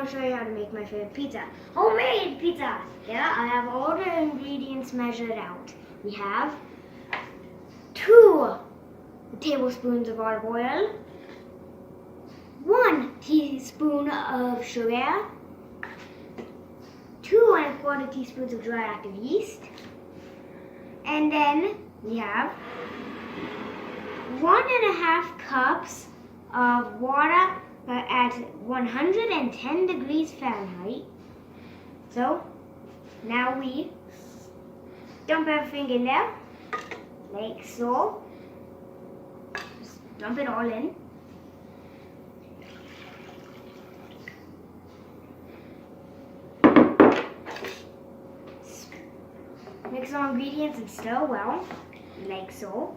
want to show you how to make my favorite pizza. Homemade pizza! Yeah, I have all the ingredients measured out. We have 2 tablespoons of olive oil, 1 teaspoon of sugar, 2 1/4 teaspoons of dry active yeast, and then we have 1.5 cups of water at 110 degrees Fahrenheit. So now we dump everything in there, like so. Just dump it all in. Mix all ingredients and stir well, like so.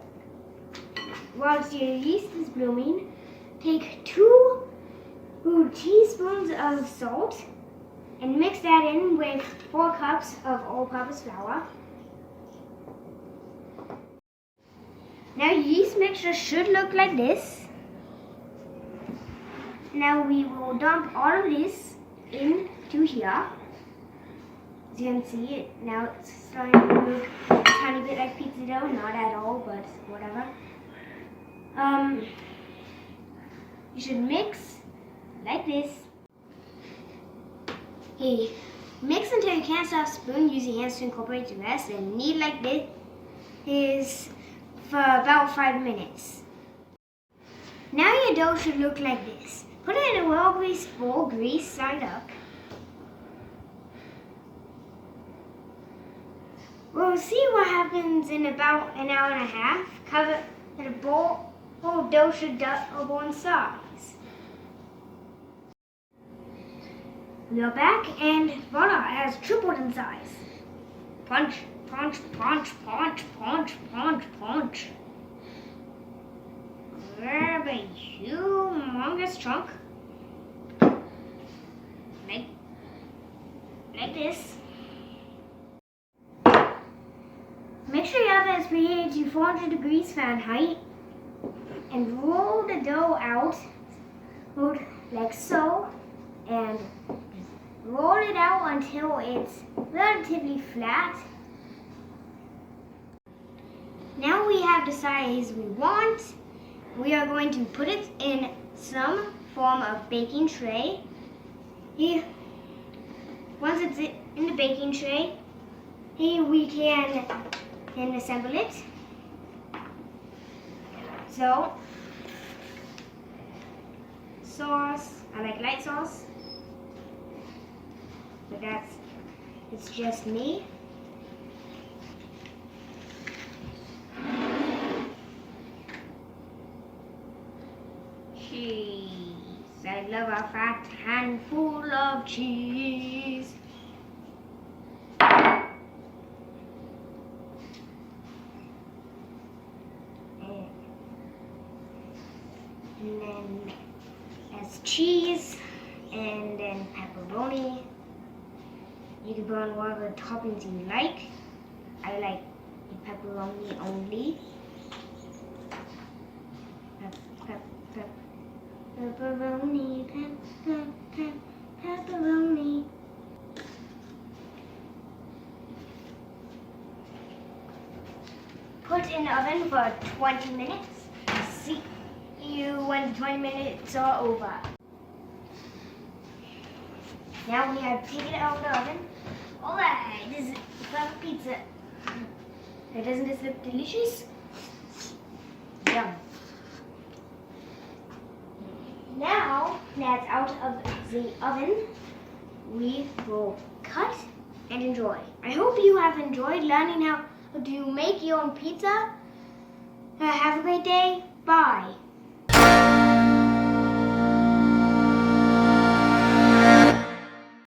Whilst your yeast is blooming, take 2 teaspoons of salt and mix that in with 4 cups of all-purpose flour. Now your yeast mixture should look like this. Now we will dump all of this into here. As you can see, it now it's starting to look a tiny bit like pizza dough, not at all, but whatever. You should mix like this. Okay, mix until you can't stop spoon. Use your hands to incorporate the rest, and knead like this is for about 5 minutes. Now your dough should look like this. Put it in a well-greased bowl, grease side up. We'll see what happens in about an hour and a half. Cover the bowl. Whole dough should double in size. We are back and voila, it has tripled in size. Punch, punch, punch, punch, punch, punch, punch. Grab a humongous chunk. Like this. Make sure your oven is preheated to 400 degrees Fahrenheit and roll the dough out like so, and roll it out until it's relatively flat. Now we have the size we want. We are going to put it in some form of baking tray. Here, once it's in the baking tray, here we can assemble it. So, sauce, I like light sauce, but it's just me. Cheese, I love a fat handful of cheese. And then as cheese, and then pepperoni. You can put on whatever toppings you like. I like the pepperoni only. Pepperoni, pepperoni. Put in the oven for 20 minutes. See you when 20 minutes are over. Now we have taken it out of the oven. Alright, this is perfect pizza. Doesn't this look delicious? Yum. Now that's out of the oven, we will cut and enjoy. I hope you have enjoyed learning how to make your own pizza. Have a great day. Bye.